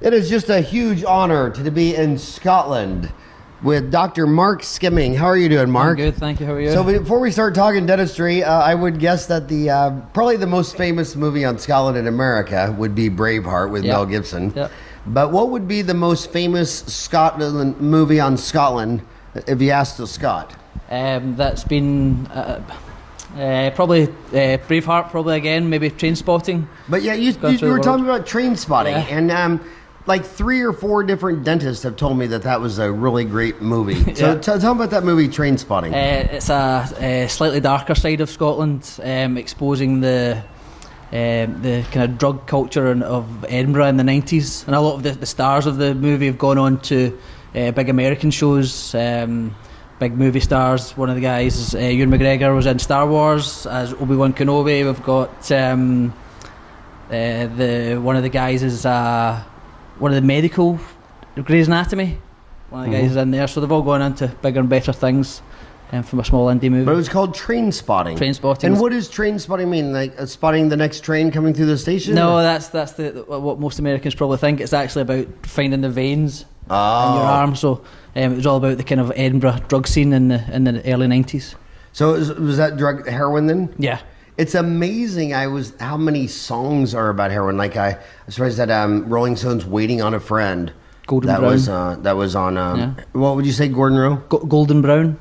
It is just a huge honor to be in Scotland with Dr. Mark Skimming. How are you doing, Mark? I'm good, thank you. How are you? So before we start talking dentistry, I would guess that the probably the most famous movie on Scotland in America would be Braveheart with Mel Gibson. Yep. But what would be the most famous Scotland movie on Scotland if you asked a Scot? That's been probably Braveheart, probably again, maybe Trainspotting. But yeah, you were talking about Trainspotting, and like 3 or 4 different dentists have told me that was a really great movie. So tell me about that movie, Trainspotting. It's a slightly darker side of Scotland, exposing the kind of drug culture of Edinburgh in the 90s. And a lot of the stars of the movie have gone on to big American shows, big movie stars. One of the guys is Ewan McGregor, was in Star Wars as Obi-Wan Kenobi. We've got one of the guys is one of the medical Grey's Anatomy. One of the guys is in there, so they've all gone into bigger and better things from a small indie movie. But it was called Trainspotting. Trainspotting. And what does Trainspotting mean? Like spotting the next train coming through the station? No, that's what most Americans probably think. It's actually about finding the veins in your arm. So it was all about the kind of Edinburgh drug scene in the early 90s. So was that drug heroin then? Yeah. It's amazing how many songs are about heroin. Like I was surprised that Rolling Stones "Waiting on a Friend." Golden Brown. That was on. What would you say, Gordon Rowe? Golden Brown.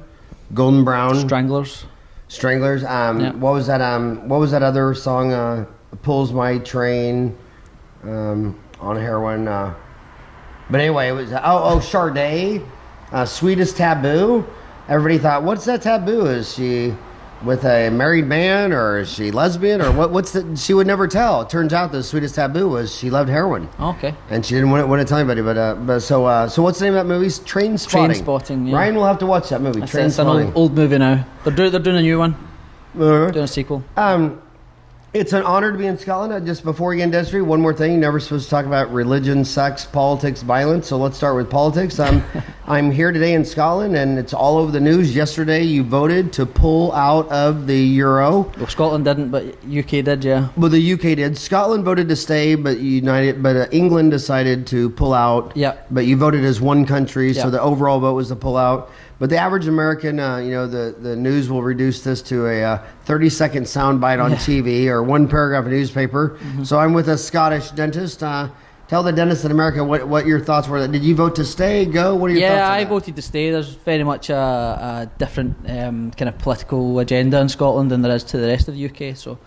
Golden Brown. Stranglers. What was that? What was that other song? "Pulls My Train," on heroin. But anyway, it was Sade, "Sweetest Taboo." Everybody thought, what's that taboo? Is she with a married man, or is she lesbian, or what's the? She would never tell. It turns out the sweetest taboo was she loved heroin. Okay. And she didn't want to tell anybody. But so what's the name of that movie? Trainspotting. Trainspotting. Yeah. Ryan will have to watch that movie. Trainspotting. It's an old movie now. They're doing a new one. Doing a sequel. It's an honor to be in Scotland. Just before we get into dentistry, one more thing. You're never supposed to talk about religion, sex, politics, violence. So let's start with politics. I'm here today in Scotland, and it's all over the news. Yesterday, you voted to pull out of the euro. Well, Scotland didn't, but UK did, yeah. Well, the UK did. Scotland voted to stay, but England decided to pull out. Yeah. But you voted as one country, so the overall vote was to pull out. But the average American, the news will reduce this to a 30-second soundbite on TV or one paragraph of newspaper. Mm-hmm. So I'm with a Scottish dentist. Tell the dentists in America what your thoughts were. Did you vote to stay, go? What are your thoughts on that? I voted to stay. There's very much a different kind of political agenda in Scotland than there is to the rest of the UK. So,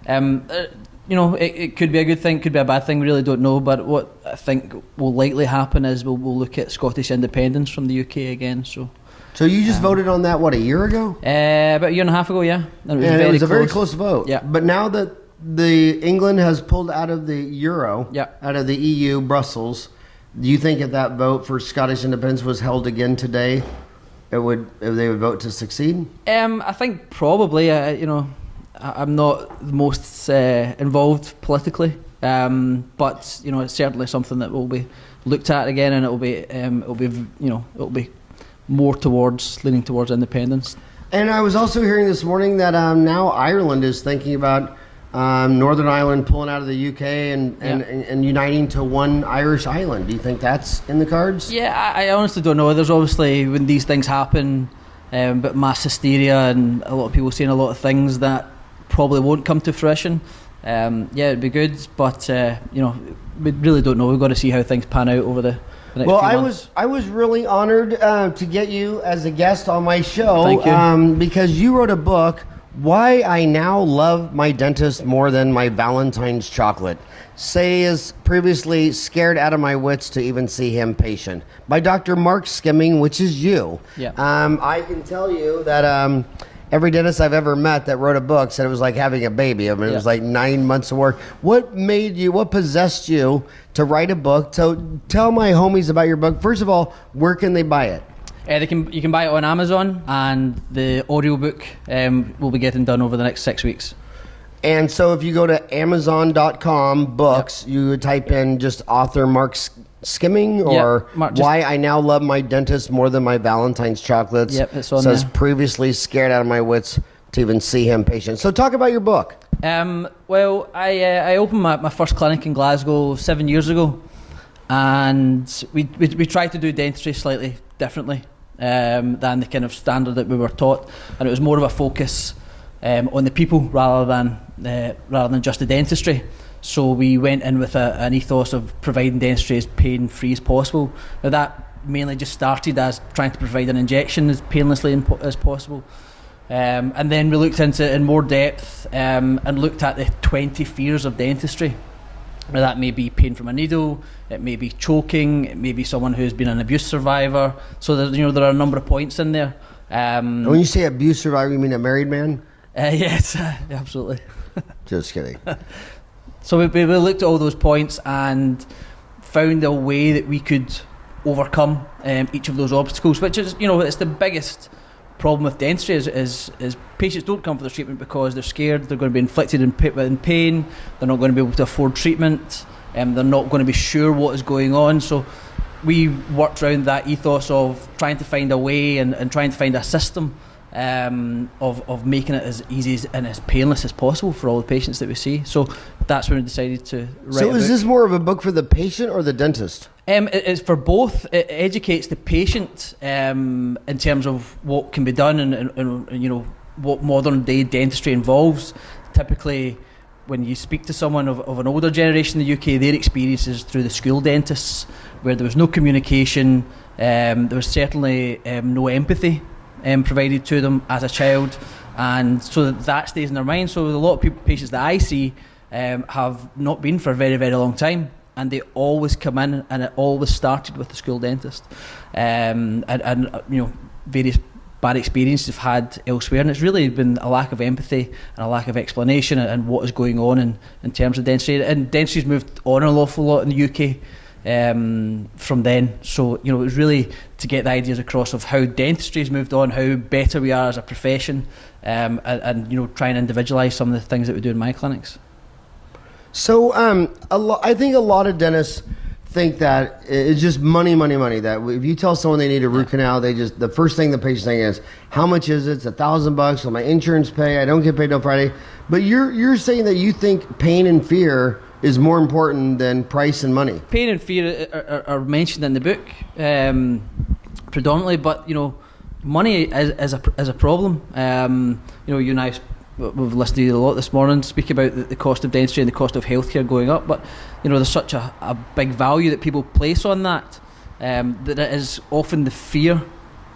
it could be a good thing, could be a bad thing. We really don't know. But what I think will likely happen is we'll look at Scottish independence from the UK again. So you just voted on that, a year ago? About a year and a half ago, yeah. And it was a very close vote. Yeah. But now that England has pulled out of the euro, out of the EU, Brussels, do you think if that vote for Scottish independence was held again today, they would vote to succeed? I think probably. I'm not the most involved politically, but it's certainly something that will be looked at again, and it'll be more leaning towards independence. And I was also hearing this morning that now Ireland is thinking about Northern Ireland pulling out of the UK and uniting to one Irish island. Do you think that's in the cards? Yeah, I honestly don't know. There's obviously, when these things happen, but mass hysteria and a lot of people saying a lot of things that probably won't come to fruition. It'd be good, but we really don't know. We've got to see how things pan out over the next few months. I was really honored to get you as a guest on my show. Thank you. Because you wrote a book, Why I Now Love My Dentist More Than My Valentine's Chocolate. Say is previously scared out of my wits to even see him patient. By Dr. Mark Skimming, which is you. Yeah. I can tell you that every dentist I've ever met that wrote a book said it was like having a baby. I mean, it was like 9 months of work. What possessed you to write a book? So tell my homies about your book. First of all, where can they buy it? You can buy it on Amazon, and the audiobook will be getting done over the next 6 weeks. And so if you go to Amazon.com books, you would type in just author Mark Skimming, or Why I Now Love My Dentist More Than My Valentine's Chocolates. Yep, it's on says there. Previously scared out of my wits to even see him patient. So talk about your book. Well, I opened my first clinic in Glasgow 7 years ago, and we tried to do dentistry slightly differently than the kind of standard that we were taught, and it was more of a focus on the people rather than just the dentistry. So we went in with an ethos of providing dentistry as pain-free as possible. Now that mainly just started as trying to provide an injection as painlessly as possible. And then we looked into it in more depth and looked at the 20 fears of dentistry. Now that may be pain from a needle, it may be choking, it may be someone who's been an abuse survivor. So there are a number of points in there. When you say abuse survivor, you mean a married man? Yes, absolutely. Just kidding. So we looked at all those points and found a way that we could overcome each of those obstacles, which is, it's the biggest problem with dentistry is patients don't come for the treatment because they're scared they're going to be inflicted in pain, they're not going to be able to afford treatment, they're not going to be sure what is going on. So we worked around that ethos of trying to find a way and trying to find a system of making it as easy and as painless as possible for all the patients that we see. So that's when we decided to write So is this more of a book for the patient or the dentist? It's for both. It educates the patient in terms of what can be done and what modern day dentistry involves. Typically, when you speak to someone of an older generation in the UK, their experiences through the school dentists, where there was no communication, there was certainly no empathy provided to them as a child, and so that stays in their mind. So a lot of patients that I see have not been for a very, very long time, and they always come in, and it always started with the school dentist, and various bad experiences they've had elsewhere, and it's really been a lack of empathy and a lack of explanation and what is going on in terms of dentistry. And dentistry's moved on an awful lot in the UK from then, so it was really to get the ideas across of how dentistry's moved on, how better we are as a profession, and try and individualise some of the things that we do in my clinics. So I think a lot of dentists think that it's just money. That if you tell someone they need a root canal, the first thing the patient thinks is, how much is it? It's $1,000. Will my insurance pay? I don't get paid till Friday. But you're saying that you think pain and fear is more important than price and money. Pain and fear are mentioned in the book predominantly, but money is a problem. You and I, we've listened to you a lot this morning speak about the cost of dentistry and the cost of healthcare going up, but there's such a big value that people place on that, that it is often the fear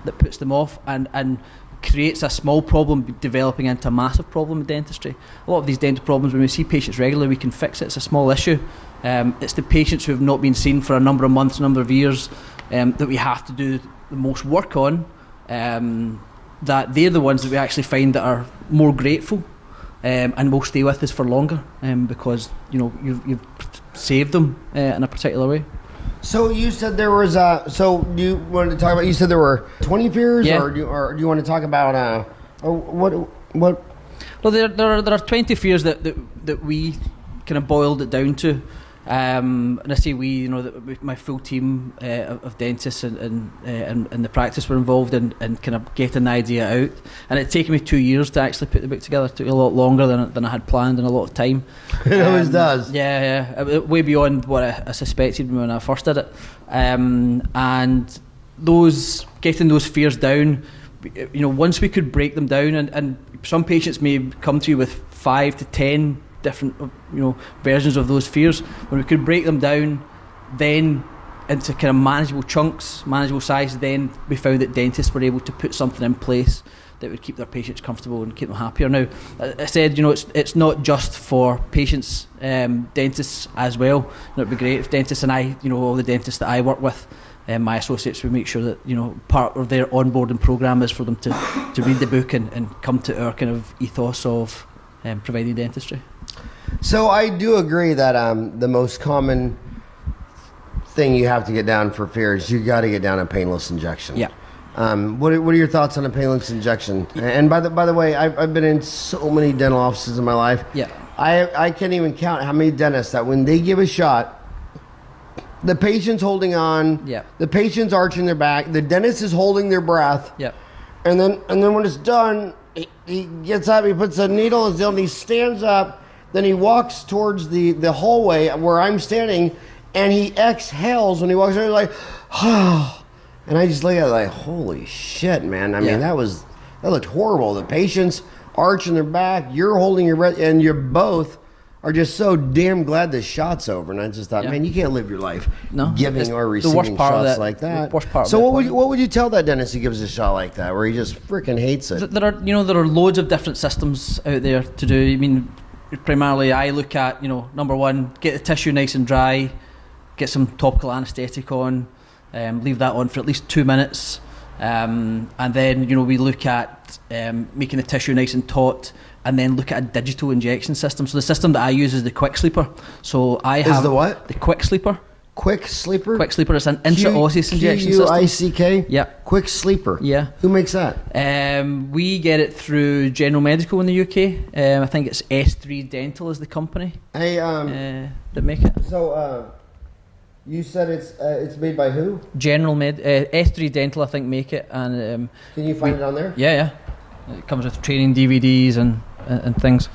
that puts them off and creates a small problem developing into a massive problem in dentistry. A lot of these dental problems, when we see patients regularly, we can fix it. It's a small issue. It's the patients who have not been seen for a number of months, a number of years, that we have to do the most work on, that they're the ones that we actually find that are more grateful and will stay with us for longer, because you've saved them in a particular way. So you said there was so you wanted to talk about, you said there were 20 fears, yeah. or do you want to talk about what? Well, there are 20 fears that we kind of boiled it down to, and I say we, my full team of dentists and the practice were involved in kind of getting the idea out, and it taken me 2 years to actually put the book together. It took a lot longer than I had planned and a lot of time. It always does. Yeah, way beyond what I suspected when I first did it, and getting those fears down. Once we could break them down, and some patients may come to you with 5 to 10 different versions of those fears. When we could break them down then into kind of manageable chunks, manageable size, then we found that dentists were able to put something in place that would keep their patients comfortable and keep them happier. Now, I said, it's not just for patients, dentists as well. It'd be great if dentists and I, all the dentists that I work with, my associates, we make sure that part of their onboarding program is for them to read the book and come to our kind of ethos of providing dentistry. So I do agree that the most common thing you have to get down for fear is you got to get down a painless injection. Yeah. What are your thoughts on a painless injection? And by the way, I've been in so many dental offices in my life. Yeah. I can't even count how many dentists that when they give a shot, the patient's holding on. Yeah. The patient's arching their back. The dentist is holding their breath. Yeah. And then when it's done, he gets up, he puts a needle in his ear, and he stands up. Then he walks towards the hallway where I'm standing, and he exhales when he walks in, like, oh. And I just look at it like, holy shit, man. I mean, that looked horrible. The patient's arching their back, you're holding your breath, and you're both are just so damn glad the shot's over. And I just thought, man, you can't live your life giving or receiving shots like that. So what would you tell that dentist who gives a shot like that, where he just freaking hates it? There are loads of different systems out there to do. I mean, primarily I look at, number one, get the tissue nice and dry, get some topical anaesthetic on, leave that on for at least 2 minutes, and then we look at making the tissue nice and taut, and then look at a digital injection system. So the system that I use is the Quick Sleeper. So I have the what? The Quick Sleeper. Quick Sleeper? Quick Sleeper is an intraosseous injection system. Quick? Yeah. Quick Sleeper. Yeah. Who makes that? We get it through General Medical in the UK. I think it's S3 Dental is the company that make it. So you said it's made by who? S3 Dental, I think, make it. And can you find it on there? Yeah. It comes with training DVDs and things.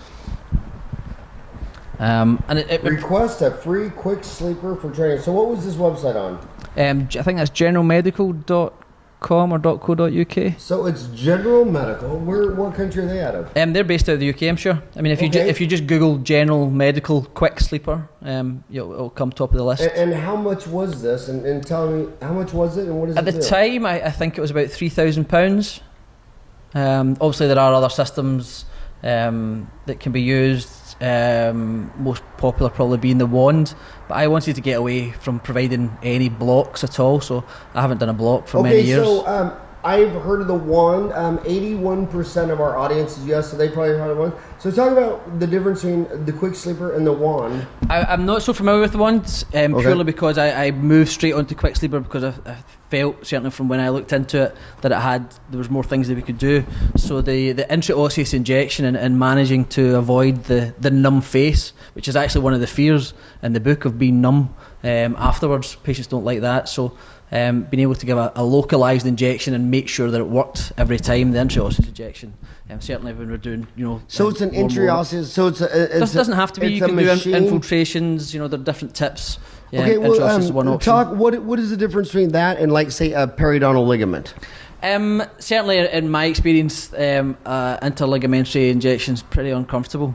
And request a free Quick Sleeper for training. So what was this website on? I think that's generalmedical.com or .co.uk. So it's General Medical. What country are they out of? They're based out of the UK, I'm sure. I mean, if you just Google General Medical Quick Sleeper, it'll come top of the list. And how much was this? And tell me, how much was it and what does it do? At the time, I think it was about £3,000. Obviously, there are other systems that can be used. Most popular probably being the wand, but I wanted to get away from providing any blocks at all, so I haven't done a block for many years. Okay, so I've heard of the wand. 81% of our audience is US, so they probably heard of the wand. So talk about the difference between the Quick Sleeper and the wand. I'm not so familiar with the wands, purely because I moved straight onto Quick Sleeper because I felt, certainly from when I looked into it, that there was more things that we could do. So the intraosseous injection and managing to avoid the numb face, which is actually one of the fears in the book of being numb afterwards. Patients don't like that. So being able to give a localised injection and make sure that it worked every time, the intraosseous injection. Certainly when we're doing, So it's an intraosseous, so it doesn't have to be. You can do infiltrations, there are different tips. Yeah, okay, well, what is the difference between that and, like, say, a periodontal ligament? Certainly in my experience, interligamentory injection is pretty uncomfortable.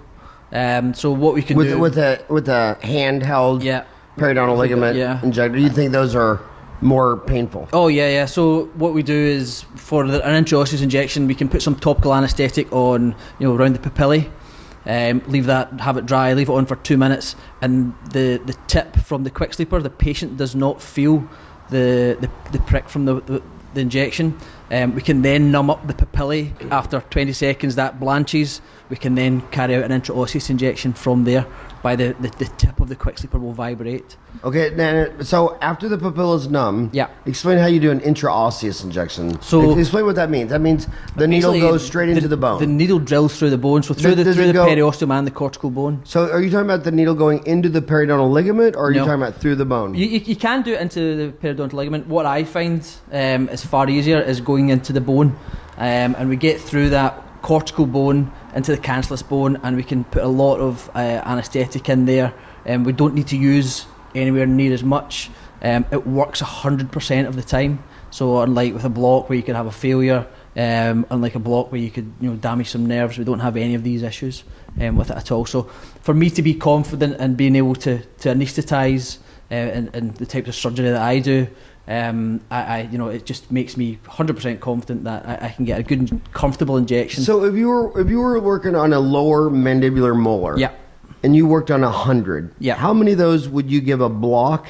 So what we can do... With a handheld periodontal ligament injector, you think those are more painful? Oh, yeah. So what we do is, for an intraosseous injection, we can put some topical anaesthetic on, around the papillae. Leave that, have it dry, leave it on for 2 minutes, and the tip from the Quick Sleeper, the patient does not feel the prick from the injection. We can then numb up the papillae. After 20 seconds that blanches. We can then carry out an intraosseous injection from there. By the tip of the Quick Sleeper will vibrate. Okay, now, so after the papilla's numb, explain how you do an intraosseous injection. So explain what that means. That means the needle goes straight into the bone. The needle drills through the bone, so through the periosteum and the cortical bone. So are you talking about the needle going into the periodontal ligament, or are you talking about through the bone? You can do it into the periodontal ligament. What I find is far easier is going into the bone, and we get through that cortical bone into the cancellous bone, and we can put a lot of anaesthetic in there, and we don't need to use anywhere near as much. It works 100% of the time. So unlike with a block where you could have a failure, unlike a block where you could damage some nerves, we don't have any of these issues with it at all. So for me to be confident in being able to anaesthetise in the types of surgery that I do, it just makes me 100% confident that I can get a good and comfortable injection. So if you were working on a lower mandibular molar, and you worked on 100, how many of those would you give a block?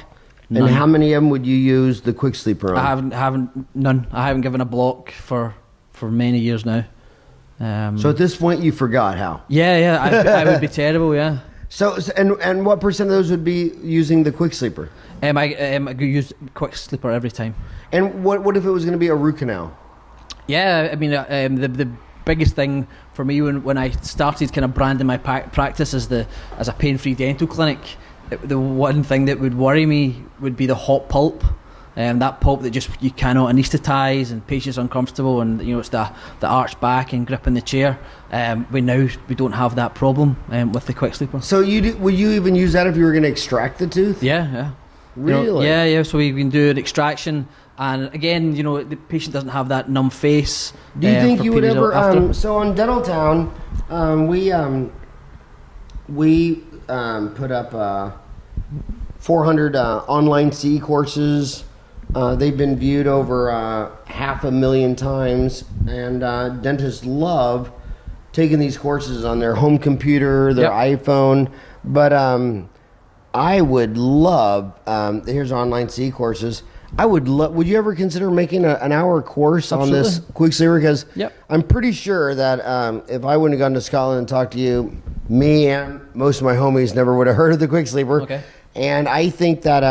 None. And how many of them would you use the Quick Sleeper on? I haven't none. I haven't given a block for many years now. So at this point, you forgot how? Yeah, I would be terrible. Yeah. So and what percent of those would be using the Quick Sleeper? I use Quick Sleeper every time. And what if it was going to be a root canal? Yeah, I mean the biggest thing for me when I started kind of branding my practice as a pain-free dental clinic, the one thing that would worry me would be the hot pulp. That pulp that just you cannot anaesthetise and patients uncomfortable, and it's the arch back and grip in the chair. We don't have that problem with the Quick Sleeper. So would you even use that if you were going to extract the tooth? Yeah. Really? Yeah. So we can do an extraction, and again, the patient doesn't have that numb face. Do you think you would ever? after. So on Dental Town, we put up 400 online CE courses. They've been viewed over 500,000 times, and dentists love taking these courses on their home computer, their iPhone. But I would love, here's online CE courses. I would love, would you ever consider making an hour course on this Quicksilver? Because I'm pretty sure that if I wouldn't have gone to Scotland and talked to you, me and most of my homies never would have heard of the Quicksilver. Okay. And I think that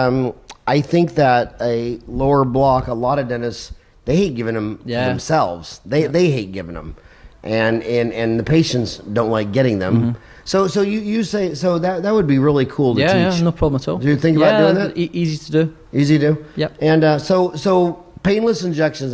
a lower block, a lot of dentists, they hate giving them themselves. They hate giving them, and the patients don't like getting them. So you say that would be really cool to teach. Yeah, no problem at all. Do you think about doing that? Easy to do. Easy to do. Yep. And so painless injections.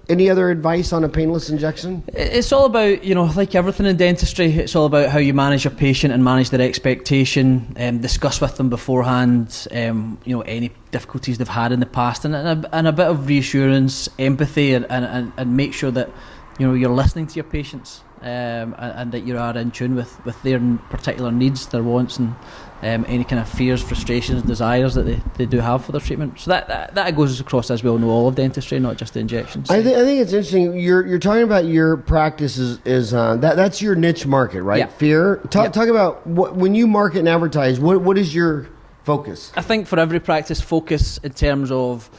Any other advice on a painless injection? It's all about, like everything in dentistry, it's all about how you manage your patient and manage their expectation, discuss with them beforehand, any difficulties they've had in the past, and a bit of reassurance, empathy, and make sure that, you're listening to your patients, and that you are in tune with their particular needs, their wants, and any kind of fears, frustrations, desires that they do have for their treatment. So that goes across, as we all know, all of dentistry, not just the injections. I think it's interesting. You're talking about your practice is that's your niche market, right? Yeah. Fear. Talk about when you market and advertise. What is your focus? I think for every practice, focus in terms of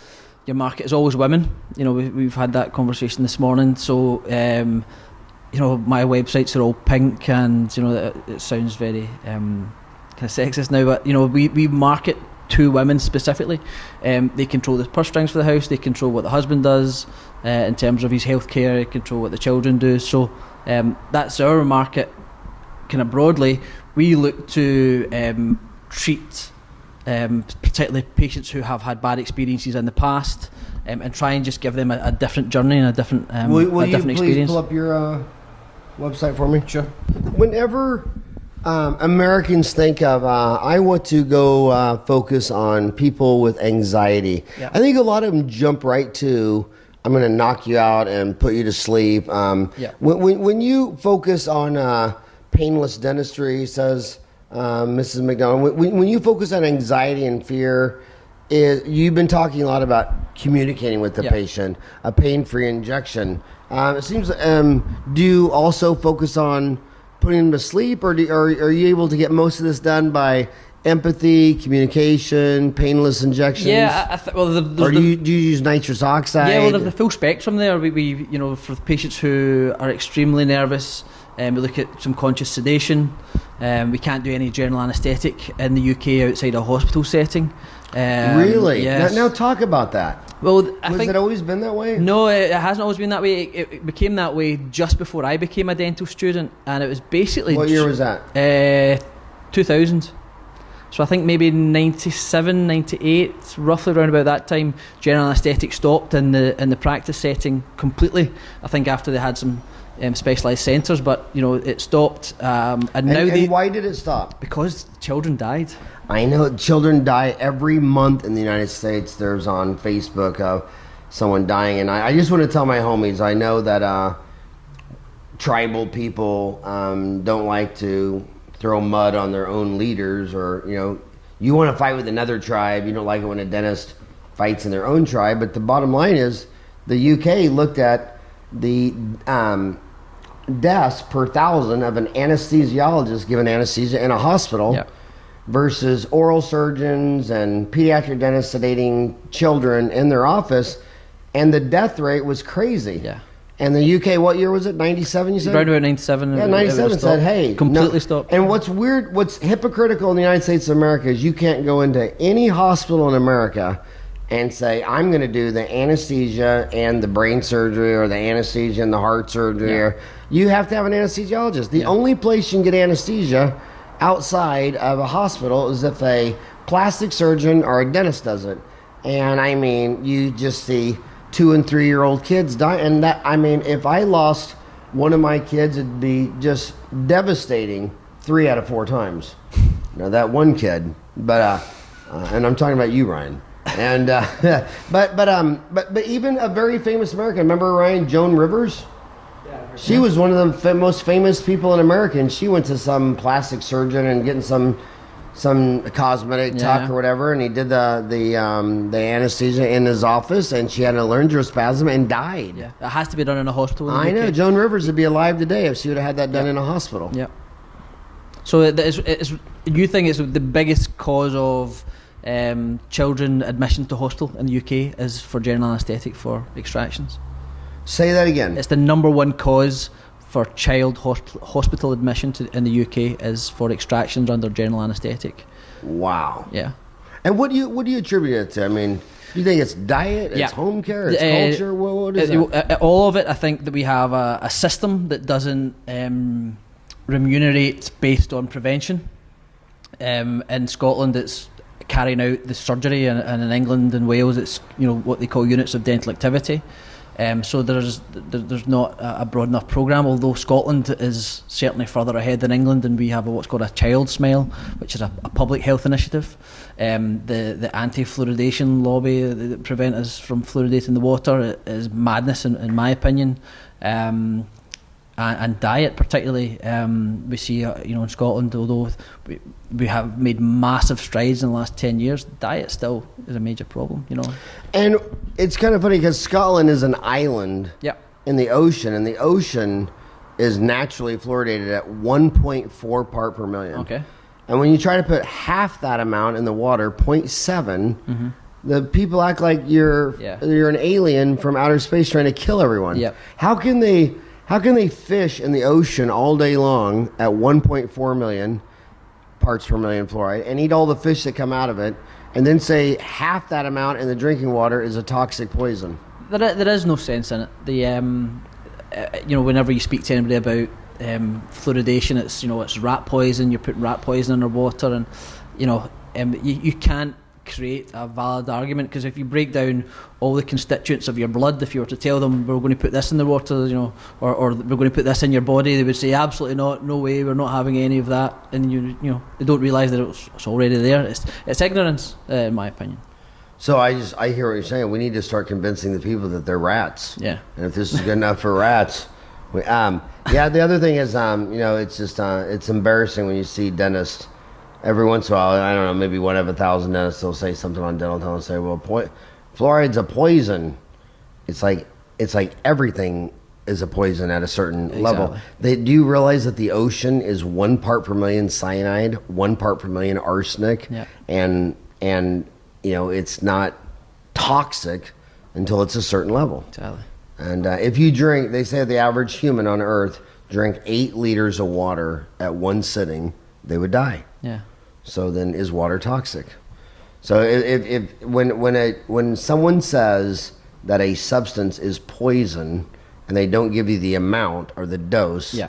your market is always women. We've had that conversation this morning. So my websites are all pink, and it sounds very kind of sexist now, but we market to women specifically. They control the purse strings for the house, they control what the husband does in terms of his healthcare, they control what the children do. So that's our market kind of broadly. We look to treat particularly patients who have had bad experiences in the past, and try and just give them a different journey and a different will different you please experience. pull up your website for me? Sure. Whenever Americans think of I want to go focus on people with anxiety, I think a lot of them jump right to I'm going to knock you out and put you to sleep. When you focus on painless dentistry, says Mrs. McDonald, when you focus on anxiety and fear, you've been talking a lot about communicating with the patient, a pain-free injection. It seems, do you also focus on putting them to sleep, or are you able to get most of this done by empathy, communication, painless injections? Yeah, do you use nitrous oxide? Yeah, well, there's the full spectrum there. We for patients who are extremely nervous, we look at some conscious sedation. We can't do any general anaesthetic in the UK outside a hospital setting. Really? Yes. Now talk about that. Well, I think it always been that way? No, it hasn't always been that way. It became that way just before I became a dental student, and it was basically... What year was that? 2000. So I think maybe 97, 98, roughly around about that time, general anaesthetic stopped in the practice setting completely. I think after they had some specialised centres, but it stopped. And why did it stop? Because children died. I know children die every month in the United States. There's on Facebook of someone dying, and I just want to tell my homies, I know that tribal people don't like to throw mud on their own leaders, or you want to fight with another tribe. You don't like it when a dentist fights in their own tribe. But the bottom line is the UK looked at the deaths per thousand of an anesthesiologist given anesthesia in a hospital versus oral surgeons and pediatric dentists sedating children in their office, and the death rate was crazy. Yeah. And the UK, what year was it? 97, you said? Right about 97. Yeah, 97 said, hey. Completely stopped. And what's weird, what's hypocritical in the United States of America is you can't go into any hospital in America and say, I'm going to do the anesthesia and the brain surgery, or the anesthesia and the heart surgery. Or, you have to have an anesthesiologist. The only place you can get anesthesia outside of a hospital is if a plastic surgeon or a dentist does it. And I mean, you just see 2 and 3 year old kids die, and that, I mean, if I lost one of my kids, it'd be just devastating 3 out of 4 times. That one kid. But and I'm talking about you, Ryan. And but even a very famous American. Remember Ryan, Joan Rivers? Yeah. She was one of the most famous people in America, and she went to some plastic surgeon and getting some cosmetic tuck or whatever, and he did the anesthesia in his office, and she had a laryngospasm and died. Yeah, it has to be done in a hospital. I know. Joan Rivers would be alive today if she would have had that done in a hospital. Yeah. So you think it's the biggest cause of children admission to hospital in the UK is for general anaesthetic for extractions? Say that again. It's the number one cause for child hospital admission in the UK is for extractions under general anaesthetic. Wow. Yeah. And what do you attribute it to? I mean, do you think it's diet, it's home care, it's culture? What is it? All of it. I think that we have a system that doesn't remunerate based on prevention. In Scotland, it's carrying out the surgery, and in England and Wales, it's what they call units of dental activity. So there's not a broad enough programme, although Scotland is certainly further ahead than England, and we have what's called a Child Smile, which is a public health initiative. The anti-fluoridation lobby that prevent us from fluoridating the water is madness, in my opinion. And diet particularly, we see in Scotland, although we have made massive strides in the last 10 years, diet still is a major problem, And it's kind of funny because Scotland is an island in the ocean, and the ocean is naturally fluoridated at 1.4 part per million. Okay. And when you try to put half that amount in the water, 0.7, the people act like you're an alien from outer space trying to kill everyone. Yep. How can they fish in the ocean all day long at 1.4 million parts per million fluoride and eat all the fish that come out of it, and then say half that amount in the drinking water is a toxic poison? There is no sense in it. Whenever you speak to anybody about fluoridation, it's rat poison. You're putting rat poison in their water, and you can't create a valid argument, because if you break down all the constituents of your blood, if you were to tell them we're going to put this in the water, or we're going to put this in your body, they would say absolutely not, no way, we're not having any of that, and they don't realise that it's already there. It's ignorance, in my opinion. So I hear what you're saying. We need to start convincing the people that they're rats. Yeah. And if this is good enough for rats, the other thing is it's just it's embarrassing when you see dentists. Every once in a while, I don't know, maybe one of 1,000 dentists will say something on dental tone and say, well, fluoride's a poison. It's like everything is a poison at a certain level. Do you realize that the ocean is 1 part per million cyanide, 1 part per million arsenic, and it's not toxic until it's a certain level. Exactly. And if you drink, they say the average human on Earth drank 8 liters of water at one sitting, they would die. Yeah. So then, is water toxic? So when someone says that a substance is poison and they don't give you the amount or the dose,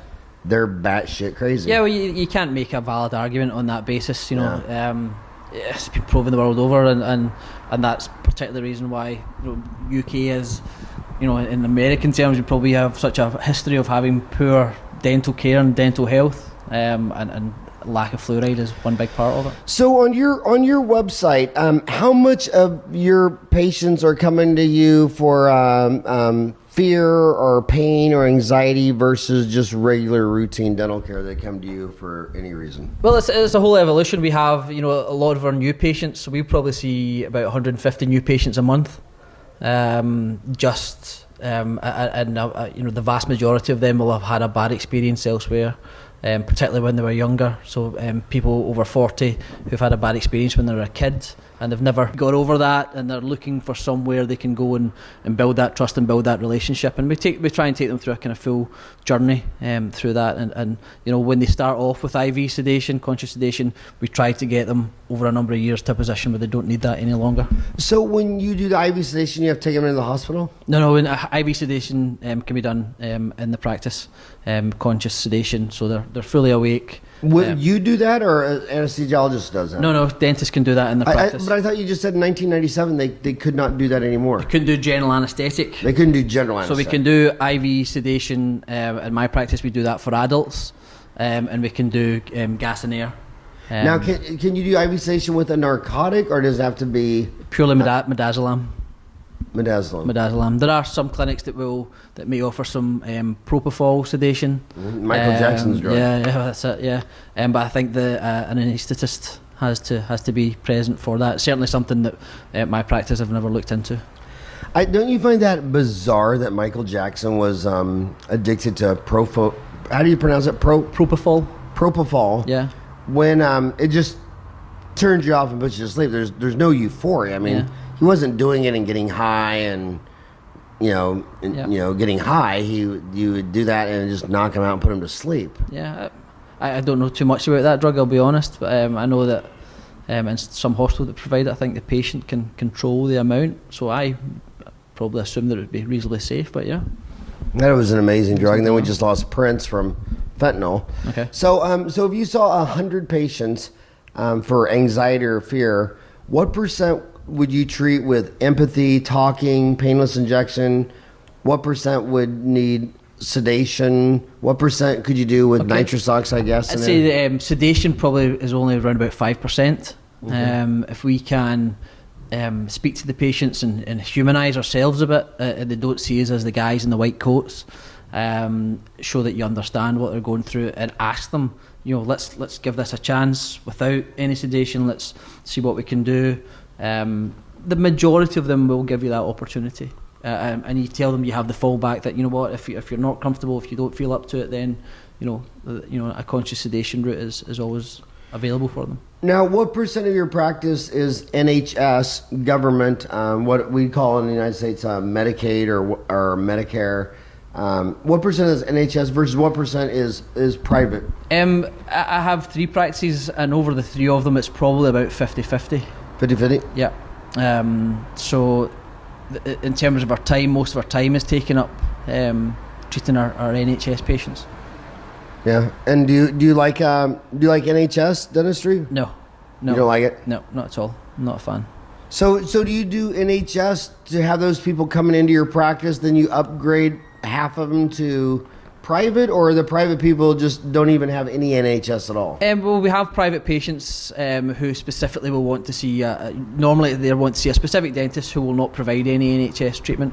they're batshit crazy. Yeah, well, you can't make a valid argument on that basis. It's been proven the world over, and that's particularly the reason why UK is, in American terms, we probably have such a history of having poor dental care and dental health, and lack of fluoride is one big part of it. So on your website, how much of your patients are coming to you for fear or pain or anxiety versus just regular routine dental care that come to you for any reason? Well, it's a whole evolution. We have a lot of our new patients, so we probably see about 150 new patients a month. And the vast majority of them will have had a bad experience elsewhere. Particularly when they were younger. So people over 40 who've had a bad experience when they were a kid and they've never got over that, and they're looking for somewhere they can go and build that trust and build that relationship. And we try and take them through a kind of full journey through that. And when they start off with IV sedation, conscious sedation, we try to get them over a number of years to a position where they don't need that any longer. So when you do the IV sedation, you have to take them into the hospital? No, IV sedation can be done in the practice. Conscious sedation, so they're fully awake. Would you do that, or an anesthesiologist does that? No, dentists can do that in the practice. But I thought you just said in 1997 they could not do that anymore. They couldn't do general anaesthetic. They couldn't do general anaesthetic. So we can do IV sedation. In my practice, we do that for adults, and we can do gas and air. Now, can you do IV sedation with a narcotic, or does it have to be purely midazolam? Midazolam. There are some clinics that may offer some propofol sedation. Michael Jackson's drug. Yeah, that's it. Yeah, but I think an anaesthetist has to be present for that. Certainly something that my practice have never looked into. Don't you find that bizarre that Michael Jackson was addicted to how do you pronounce it? Propofol. Propofol. Yeah. When it just turns you off and puts you to sleep. There's no euphoria. I mean, he wasn't doing it and getting high and getting high. You would do that and just knock him out and put him to sleep. Yeah. I don't know too much about that drug, I'll be honest, but I know that in some hospitals that provide it, I think the patient can control the amount, so I probably assume that it would be reasonably safe, but yeah. That was an amazing drug, and then we just lost Prince from fentanyl. Okay. So if you saw 100 patients for anxiety or fear, what percent would you treat with empathy, talking, painless injection? What percent would need sedation? What percent could you do with nitrous oxide, I guess? I'd say the sedation probably is only around about 5%. If we can speak to the patients and humanise ourselves a bit, they don't see us as the guys in the white coats, show that you understand what they're going through, and ask them, let's give this a chance without any sedation, let's see what we can do. The majority of them will give you that opportunity. And you tell them you have the fallback that, if you're not comfortable, if you don't feel up to it, then a conscious sedation route is always available for them. Now, what percent of your practice is NHS, government, what we call in the United States Medicaid or Medicare? What percent is NHS versus what percent is private? I have 3 practices, and over the 3 of them, it's probably about 50-50. 50-50? Yeah. So in terms of our time, most of our time is taken up treating our NHS patients. Yeah, and do you like NHS dentistry? No. You don't like it? No, not at all. I'm not a fan. So do you do NHS to have those people coming into your practice, then you upgrade half of them to private, or the private people just don't even have any NHS at all? Well, we have private patients who specifically will want to see, normally they want to see a specific dentist who will not provide any NHS treatment,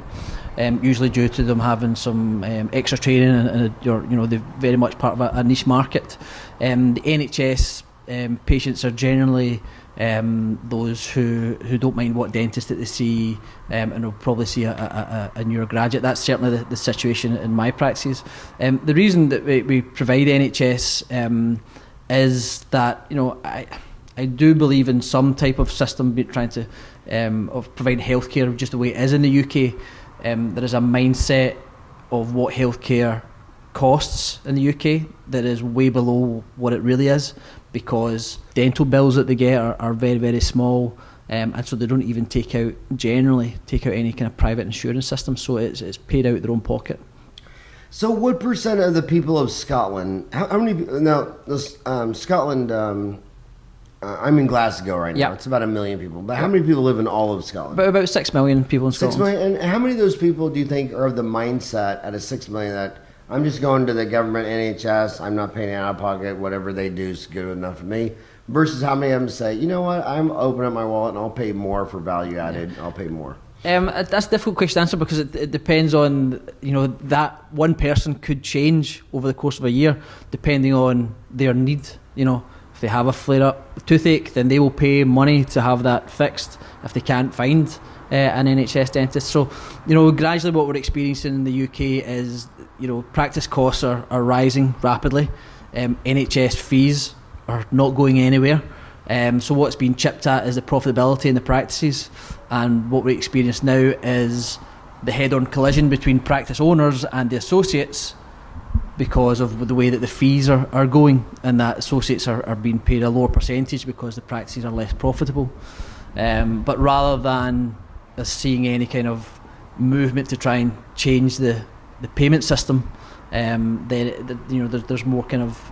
usually due to them having some extra training and they're very much part of a niche market. The NHS patients are generally those who don't mind what dentist that they see, and will probably see a newer graduate. That's certainly the situation in my practices. The reason that we provide NHS is that I do believe in some type of system trying to of providing healthcare just the way it is in the UK. There is a mindset of what healthcare costs in the UK that is way below what it really is, because dental bills that they get are very, very small, and so they don't even generally take out any kind of private insurance system, so it's paid out of their own pocket. So what percent of the people of Scotland, how many, now Scotland, I'm in Glasgow right now. Yep. It's about 1 million people, but how many people live in all of Scotland? About 6 million people in Scotland. 6 million, and how many of those people do you think are of the mindset out of 6 million that I'm just going to the government NHS, I'm not paying out of pocket, whatever they do is good enough for me, versus how many of them say, you know what, I'm opening up my wallet and I'll pay more for value added, I'll pay more? That's a difficult question to answer, because it depends on, that one person could change over the course of a year depending on their need. If they have a flare-up toothache, then they will pay money to have that fixed if they can't find an NHS dentist. So, gradually what we're experiencing in the UK is, practice costs are rising rapidly. NHS fees are not going anywhere. So what's being chipped at is the profitability in the practices, and what we experience now is the head-on collision between practice owners and the associates because of the way that the fees are going, and that associates are being paid a lower percentage because the practices are less profitable. But rather than us seeing any kind of movement to try and change the payment system, then there's more kind of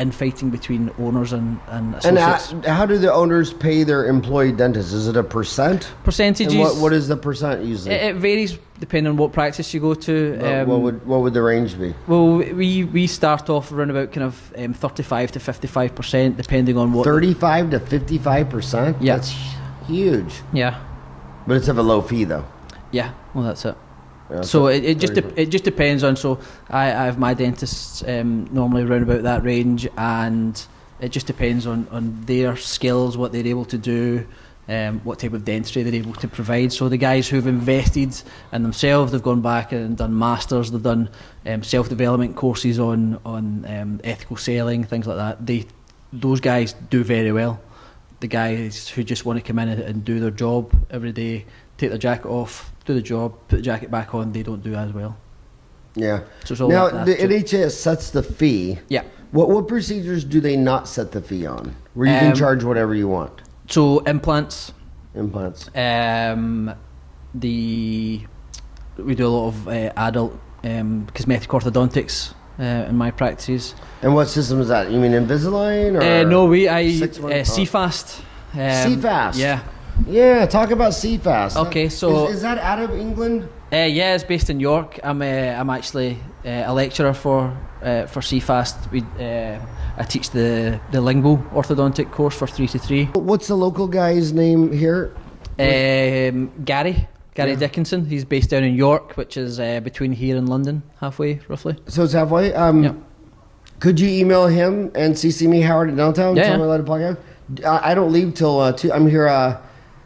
infighting between owners and And associates. how do the owners pay their employed dentists? Is it a percent? Percentages. And what is the percent usually? It varies depending on what practice you go to. What would the range be? Well, we start off around about kind of 35 to 55%, depending on what. 35 to 55%. Yeah. That's huge. Yeah. But it's of a low fee though. Yeah. Well, that's it. Yeah, So it just depends on. So I have my dentists normally around about that range, and it just depends on their skills, what they're able to do, what type of dentistry they're able to provide. So the guys who've invested in themselves, they've gone back and done masters, they've done self-development courses on ethical selling, things like that. Those guys do very well. The guys who just want to come in and do their job every day, take their jacket off, do the job, put the jacket back on, they don't do as well. Yeah. So it's all Now that the attitude. NHS sets the fee. Yeah. What procedures do they not set the fee on? Where you can charge whatever you want. So implants. Implants. We do a lot of adult cosmetic orthodontics in my practices. And what system is that? You mean Invisalign or? No, I 6 months? CFast. CFast. Yeah. Yeah, talk about CFast. Okay, so is that out of England? Yeah, it's based in York. I'm actually a lecturer for CFast. I teach the lingual orthodontic course for 3 to 3. What's the local guy's name here? Gary Yeah. Dickinson. He's based down in York, which is between here and London, halfway roughly. So it's halfway. Yeah. Could you email him and CC me, Howard, at Downtown? Yeah, Tell yeah. me about the podcast. I don't leave till 2. I'm here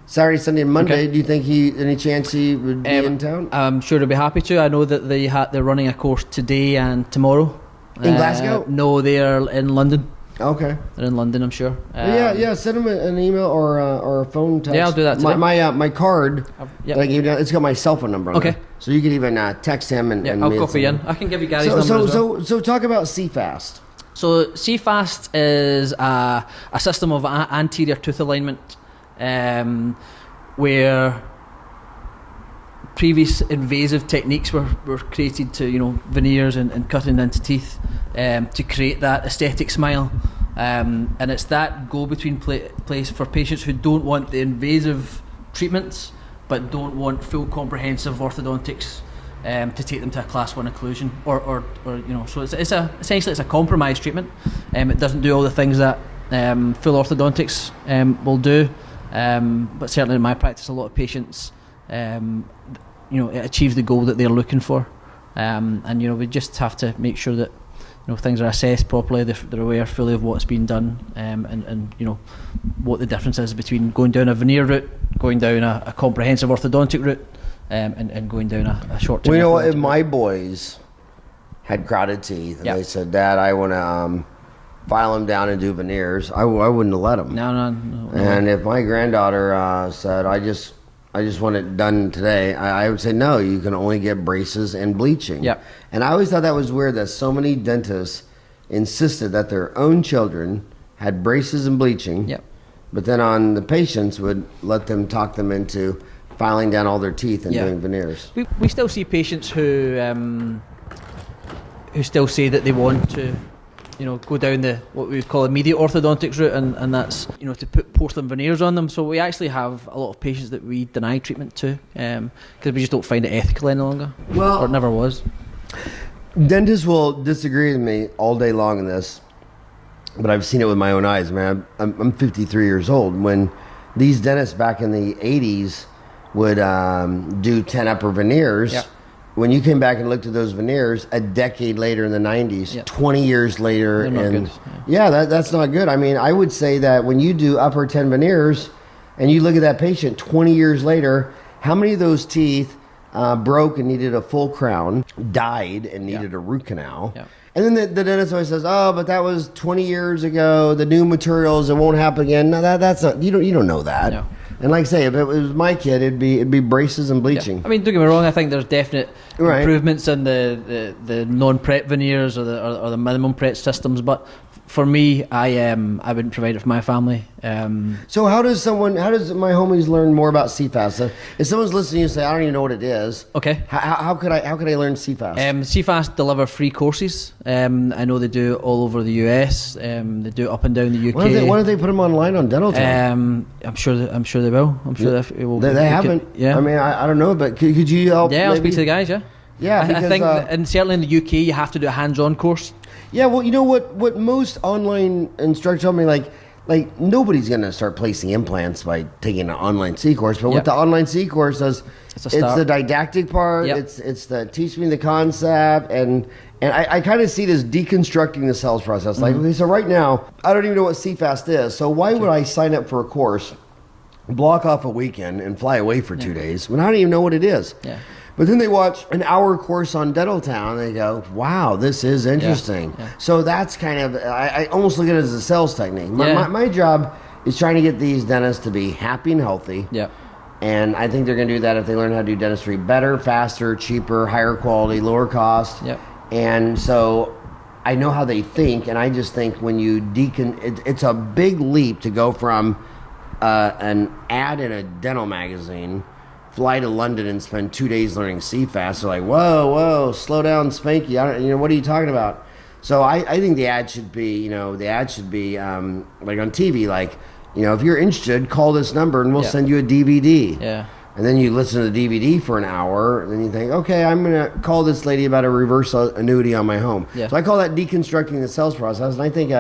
Saturday, Sunday, and Monday. Okay. Do you think any chance he would be in town? I'm sure they'll be happy to. I know that they're running a course today and tomorrow. In Glasgow? No, they're in London. Okay. They're in London, I'm sure. Yeah. Send him an email or a phone text. Yeah, I'll do that today. My card Yep. that I gave you, it's got my cell phone number on Okay. it. So you could even text him and. Yeah, and I'll me copy in. something. I can give you Gary's number as well. So talk about CFast. So CFast is a system of anterior tooth alignment, where previous invasive techniques were created to veneers and cutting into teeth to create that aesthetic smile, and it's that go-between place for patients who don't want the invasive treatments but don't want full comprehensive orthodontics. To take them to a class 1 occlusion, or so essentially it's a compromise treatment. It doesn't do all the things that full orthodontics will do, but certainly in my practice, a lot of patients, it achieves the goal that they're looking for, and we just have to make sure that things are assessed properly. They're aware fully of what's been done, and what the difference is between going down a veneer route, going down a comprehensive orthodontic route. And going down a short-term. Well, you know what? If my boys had crowded teeth and Yep. they said, "Dad, I want to file them down and do veneers," I wouldn't have let them. No. And if my granddaughter said, "I just want it done today," I would say, "No, you can only get braces and bleaching." Yep. And I always thought that was weird that so many dentists insisted that their own children had braces and bleaching. Yep. But then on the patients would let them talk them into filing down all their teeth and Yeah. doing veneers. We still see patients who still say that they want to, go down the what we would call immediate orthodontics route, and that's to put porcelain veneers on them. So we actually have a lot of patients that we deny treatment to because we just don't find it ethical any longer. Well- or it never was. Dentists will disagree with me all day long in this, but I've seen it with my own eyes, man. I'm 53 years old. When these dentists back in the 80s would do 10 upper veneers, Yep. when you came back and looked at those veneers a decade later in the 90s, Yep. 20 years later, They're not and good, that's not good. I mean, I would say that when you do upper 10 veneers and you look at that patient 20 years later, how many of those teeth broke and needed a full crown, died and needed Yeah. a root canal? Yeah. And then the dentist always says, "Oh, but that was 20 years ago. The new materials, it won't happen again." No, that's not. You don't know that. No. And like I say, if it was my kid, it'd be braces and bleaching. I mean, don't get me wrong. I think there's definite Right. improvements in the non-prep veneers or the minimum prep systems. But for me, I wouldn't provide it for my family. So how does my homies learn more about CFAS? If someone's listening and say, I don't even know what it is. Okay. How could I learn CFAS? CFAS deliver free courses. I know they do it all over the US. They do it up and down the UK. Why don't they put them online on Dental Town? I'm sure they will. I'm sure they will. They haven't. Yeah. I mean, I don't know, but could you help? Yeah, I'll speak to the guys. Yeah. Yeah, I think, and certainly in the UK, you have to do a hands-on course. Yeah, well, you know what most online instructors tell me, like nobody's going to start placing implants by taking an online C course, but what the online C course does, it's the didactic part, it's the teach me the concept, and I kind of see this deconstructing the sales process. Like, okay, so right now, I don't even know what CFAST is, so why would I sign up for a course, block off a weekend, and fly away for 2 days when I don't even know what it is? Yeah. But then they watch an hour course on Dental Town, and they go, wow, this is interesting. Yeah. So that's kind of, I almost look at it as a sales technique. My job is trying to get these dentists to be happy and healthy. Yeah. And I think they're going to do that if they learn how to do dentistry better, faster, cheaper, higher quality, lower cost. Yep. And so I know how they think, and I just think when you it's a big leap to go from an ad in a dental magazine, fly to London and spend 2 days learning CFAS. They're like, whoa, slow down, Spanky. What are you talking about? So I think the ad should be, like on TV, like, if you're interested, call this number and we'll send you a DVD. Yeah. And then you listen to the DVD for an hour, and then you think, okay, I'm going to call this lady about a reverse annuity on my home. Yeah. So I call that deconstructing the sales process, and I think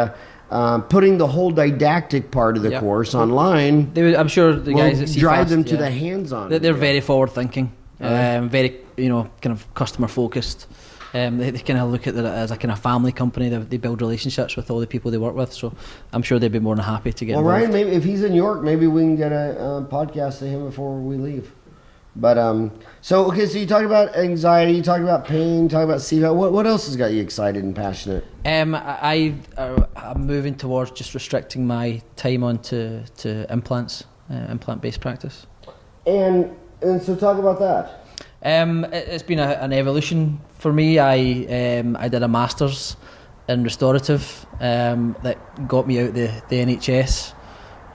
putting the whole didactic part of the course online, I'm sure the guys at CFAS drive them to the hands-on. They're very forward-thinking, very kind of customer-focused. They kind of look at it as a kind of family company. They build relationships with all the people they work with. So I'm sure they'd be more than happy to get involved. Ryan, maybe if he's in York, maybe we can get a podcast to him before we leave. But so you talked about anxiety, you talked about pain, you talked about CFAS. What else has got you excited and passionate? I'm moving towards just restricting my time onto implants, implant-based practice. And so talk about that. It's been an evolution for me. I did a master's in restorative that got me out the NHS.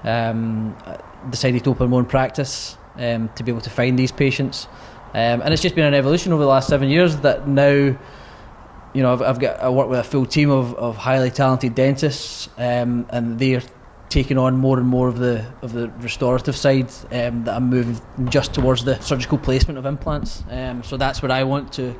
I decided to open my own practice. To be able to find these patients, and it's just been an evolution over the last 7 years. That now, I work with a full team of highly talented dentists, and they're taking on more and more of the restorative side. That I'm moving just towards the surgical placement of implants. So that's where I want to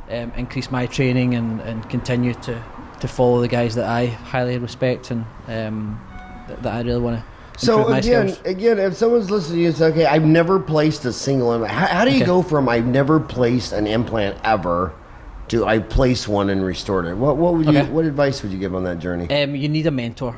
increase my training and continue to follow the guys that I highly respect and that I really want to. So again, if someone's listening to you and say, okay, I've never placed a single implant. How do you go from I've never placed an implant ever to I place one in restorative? What advice would you give on that journey? You need a mentor.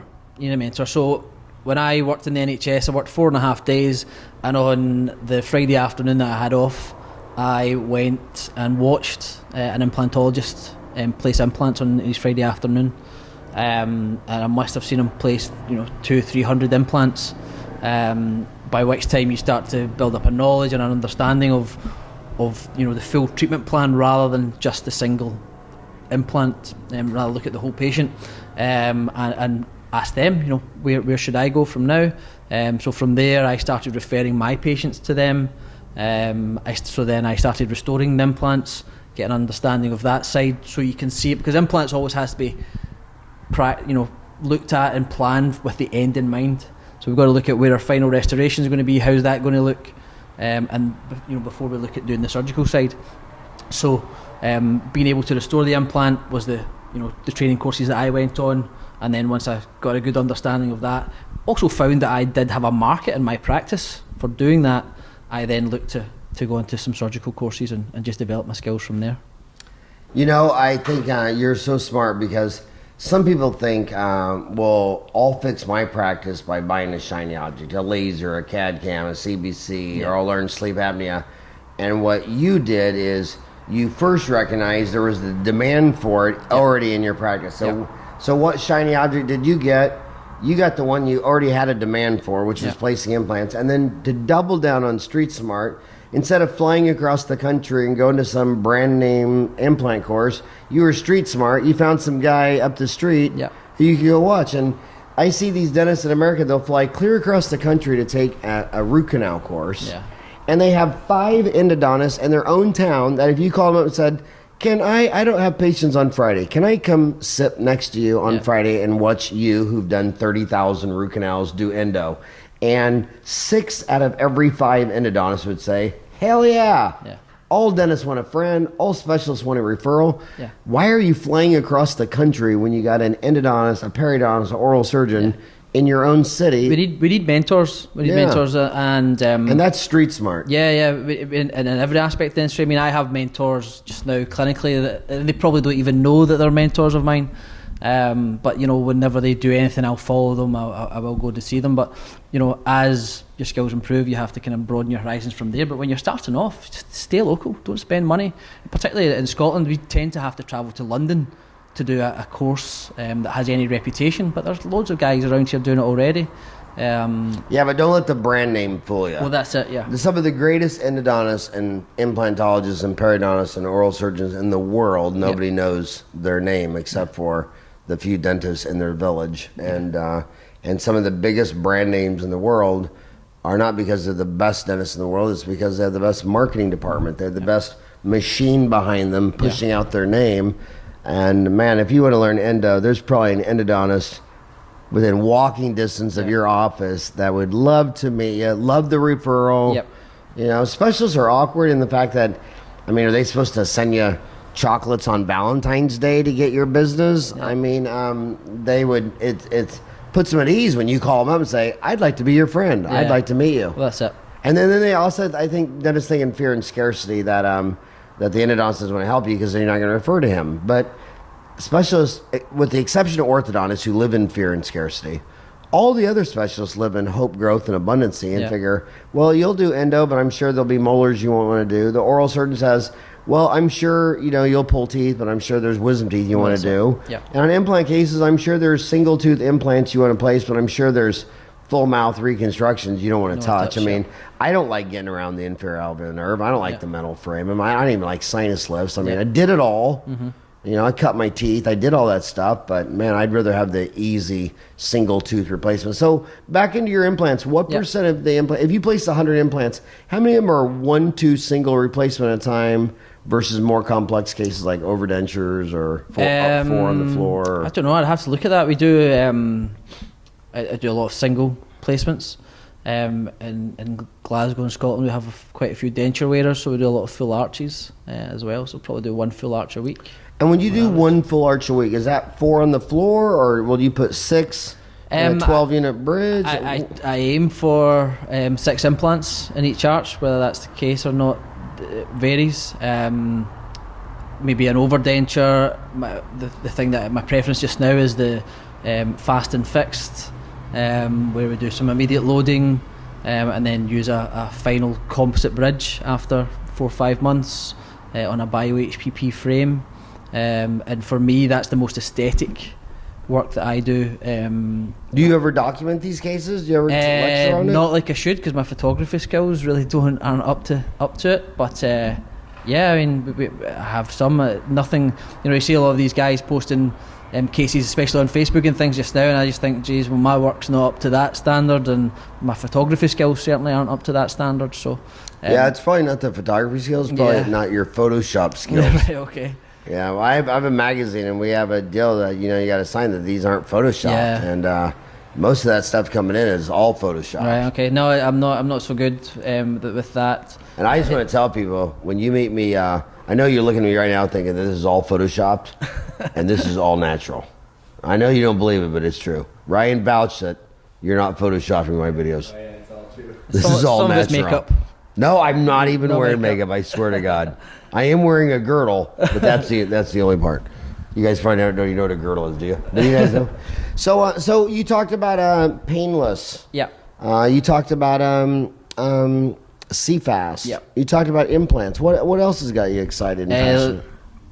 So when I worked in the NHS, I worked 4.5 days, and on the Friday afternoon that I had off, I went and watched an implantologist place implants on his Friday afternoon. And I must have seen him place 200-300 implants, by which time you start to build up a knowledge and an understanding of the full treatment plan rather than just the single implant, rather look at the whole patient, and ask them where should I go from now. So from there I started referring my patients to them. Then I started restoring the implants, get an understanding of that side so you can see it, because implants always has to be looked at and planned with the end in mind. So we've got to look at where our final restoration is going to be, how's that going to look, and before we look at doing the surgical side. So being able to restore the implant was the training courses that I went on, and then once I got a good understanding of that, also found that I did have a market in my practice for doing that, I then looked to go into some surgical courses and just develop my skills from there. I think you're so smart, because some people think, I'll fix my practice by buying a shiny object, a laser, a CAD cam, a CBC, or I'll learn sleep apnea. And what you did is you first recognized there was the demand for it already in your practice. So what shiny object did you get? You got the one you already had a demand for, which is placing implants. And then to double down on Street Smart, instead of flying across the country and going to some brand name implant course, you were street smart. You found some guy up the street who you could go watch. And I see these dentists in America, they'll fly clear across the country to take a root canal course. Yeah. And they have 5 endodontists in their own town that if you called them up and said, I don't have patients on Friday. Can I come sit next to you on Friday and watch you who've done 30,000 root canals do endo? And 6 out of every 5 endodontists would say, hell yeah. All dentists want a friend. All specialists want a referral. Yeah. Why are you flying across the country when you got an endodontist, a periodontist, an oral surgeon in your own city? We need mentors. We need mentors, and that's street smart. In every aspect of dentistry. I mean, I have mentors just now clinically that they probably don't even know that they're mentors of mine. But you know, whenever they do anything, I'll follow them. I will go to see them. But you know, as your skills improve, you have to kind of broaden your horizons from there. But when you're starting off, just stay local. Don't spend money. Particularly in Scotland, we tend to have to travel to London to do a course that has any reputation. But there's loads of guys around here doing it already. But don't let the brand name fool you. Well, that's it. Yeah. Some of the greatest endodontists and implantologists and periodontists and oral surgeons in the world, nobody knows their name except for the few dentists in their village. And some of the biggest brand names in the world are not because they're the best dentists in the world. It's because they have the best marketing department. They have the best machine behind them pushing out their name. And man, if you want to learn endo, there's probably an endodontist within walking distance of your office that would love to meet you, love the referral. You know, specialists are awkward in the fact that, I mean, are they supposed to send you chocolates on Valentine's Day to get your business? I mean, they would, it puts them at ease when you call them up and say, I'd like to be your friend. I'd like to meet you. Well, that's it. And then they also, I think, dentists think in fear and scarcity that that the endodontist doesn't want to help you because they're not going to refer to him. But specialists, with the exception of orthodontists who live in fear and scarcity, all the other specialists live in hope, growth, and abundancy and figure, well, you'll do endo, but I'm sure there'll be molars you won't want to do. The oral surgeon says, well, I'm sure, you know, you'll pull teeth, but I'm sure there's wisdom teeth you want to do. And on implant cases, I'm sure there's single tooth implants you want to place, but I'm sure there's full mouth reconstructions you don't want to touch. I mean, I don't like getting around the inferior alveolar nerve. I don't like the mental frame. I don't even like sinus lifts. I mean, I did it all. You know, I cut my teeth. I did all that stuff. But, man, I'd rather have the easy single tooth replacement. So, back into your implants. What percent of the implant, if you place 100 implants, how many of them are 1-2 single replacement at a time versus more complex cases like overdentures or 4 on the floor? I don't know. I'd have to look at that. We do... I do a lot of single placements. In Glasgow and Scotland, we have quite a few denture wearers, so we do a lot of full arches as well. So probably do 1 full arch a week. And when you do 1 full arch a week, is that 4 on the floor, or will you put 6 in a 12-unit bridge? I aim for 6 implants in each arch. Whether that's the case or not, it varies. Maybe an overdenture. The thing that my preference just now is the fast and fixed, where we do some immediate loading and then use a final composite bridge after 4 or 5 months on a bio HPP frame. And for me, that's the most aesthetic work that I do. Do you ever document these cases? Do you ever lecture on it? Not like I should, because my photography skills really aren't up to it. But yeah, I mean, I have some. Nothing. You know, you see a lot of these guys posting cases, especially on Facebook and things just now, and I just think, geez, well, my work's not up to that standard, and my photography skills certainly aren't up to that standard. So yeah, it's probably not the photography skills, probably not your Photoshop skills. Right, okay. Yeah, well, I have a magazine, and we have a deal that, you know, you got to sign that these aren't photoshopped, and most of that stuff coming in is all photoshopped. Right. Okay. No, I'm not so good with that. And I just want to tell people, when you meet me, I know you're looking at me right now thinking that this is all photoshopped, and this is all natural. I know you don't believe it, but it's true. Ryan vouched that you're not photoshopping my videos. Oh, yeah, it's all true. This is all natural. Makeup. No, I'm not even wearing makeup. I swear to God. I am wearing a girdle, but that's the only part. You guys probably never know. You know what a girdle is, do you? Do you guys know? So you talked about Painless. Yeah. You talked about CFAS. Yeah. You talked about implants. What else has got you excited and passionate?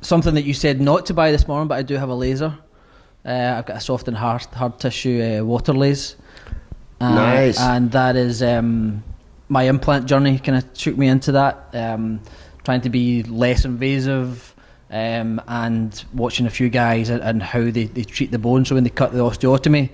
Something that you said not to buy this morning, but I do have a laser. I've got a soft and hard tissue water laser. Nice. And that is my implant journey. Kind of took me into that. Trying to be less invasive, and watching a few guys and how they treat the bone. So when they cut the osteotomy,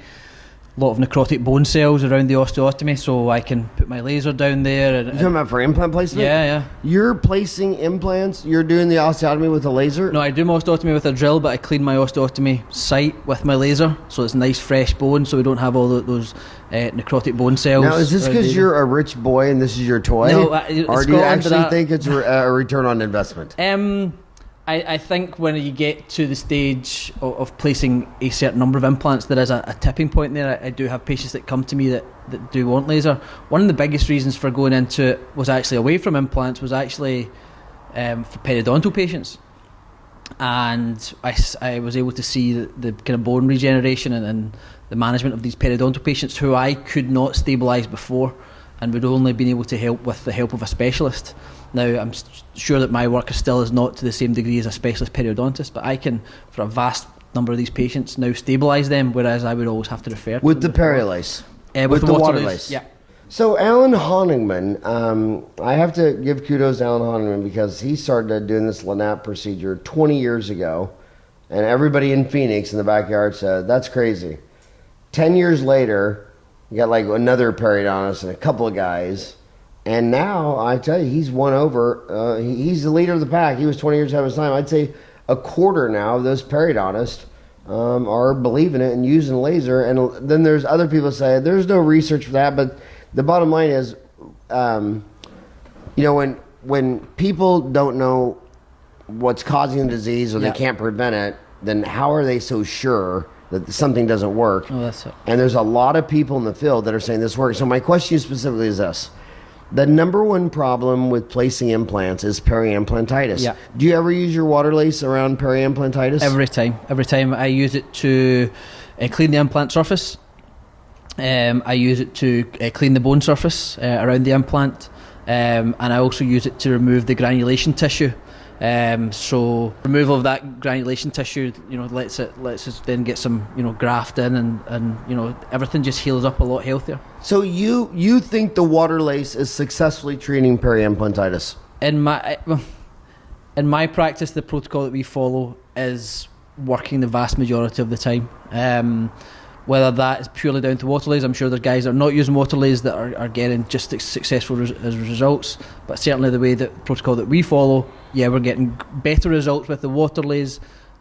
lot of necrotic bone cells around the osteotomy, so I can put my laser down there. You're talking about for implant placement? Yeah. You're placing implants? You're doing the osteotomy with a laser? No, I do my osteotomy with a drill, but I clean my osteotomy site with my laser, so it's nice fresh bone, so we don't have all those necrotic bone cells. Now, is this because you're a rich boy and this is your toy? No, or do you actually think it's a return on investment? I think when you get to the stage of placing a certain number of implants, there is a tipping point there. I do have patients that come to me that do want laser. One of the biggest reasons for going into it was actually away from implants, was actually for periodontal patients. And I was able to see the kind of bone regeneration and the management of these periodontal patients who I could not stabilise before, and would only been able to help with the help of a specialist. Now, I'm sure that my work still is not to the same degree as a specialist periodontist, but I can, for a vast number of these patients, now stabilise them, whereas I would always have to refer to with the them before. Perilace? With the water lace? Yeah. So Alan Honigman, I have to give kudos to Alan Honigman because he started doing this Lanape procedure 20 years ago, and everybody in Phoenix in the backyard said, that's crazy. 10 years later, you got like another periodontist and a couple of guys, and now I tell you, he's won over. He's the leader of the pack. He was 20 years ahead of his time. I'd say a quarter now of those periodontists are believing it and using laser. And then there's other people say there's no research for that. But the bottom line is, when people don't know what's causing the disease or they can't prevent it, then how are they so sure that something doesn't work? Oh, that's it. And there's a lot of people in the field that are saying this works. So my question specifically is this. The number one problem with placing implants is peri-implantitis. Yeah. Do you ever use your water lace around peri-implantitis? Every time I use it to clean the implant surface. I use it to clean the bone surface around the implant, and I also use it to remove the granulation tissue. So removal of that granulation tissue, lets us then get some, graft in, and everything just heals up a lot healthier. So you think the water lace is successfully treating peri-implantitis? In my practice, the protocol that we follow is working the vast majority of the time. Whether that is purely down to water lays, I'm sure there's guys that are not using water lays that are getting just as successful as results. But certainly the way that protocol that we follow, we're getting better results with the water lays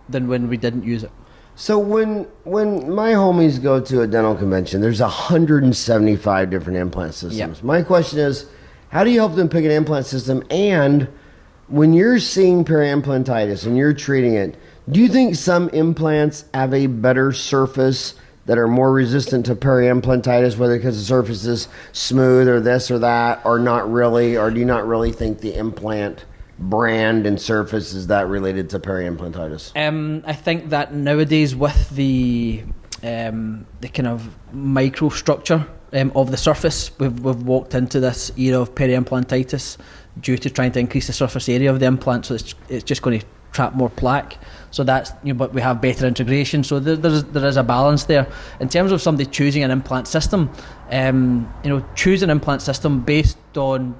than when we didn't use it. So when my homies go to a dental convention, there's 175 different implant systems. Yep. My question is, how do you help them pick an implant system? And when you're seeing peri-implantitis and you're treating it, do you think some implants have a better surface that are more resistant to peri-implantitis, whether because the surface is smooth or this or that, or not really? Or do you not really think the implant brand and surface is that related to peri-implantitis? I think that nowadays with the kind of microstructure of the surface, we've walked into this era of peri-implantitis due to trying to increase the surface area of the implant, so it's just going to trap more plaque. So that's, but we have better integration, so there is a balance there. In terms of somebody choosing an implant system, choose an implant system based on,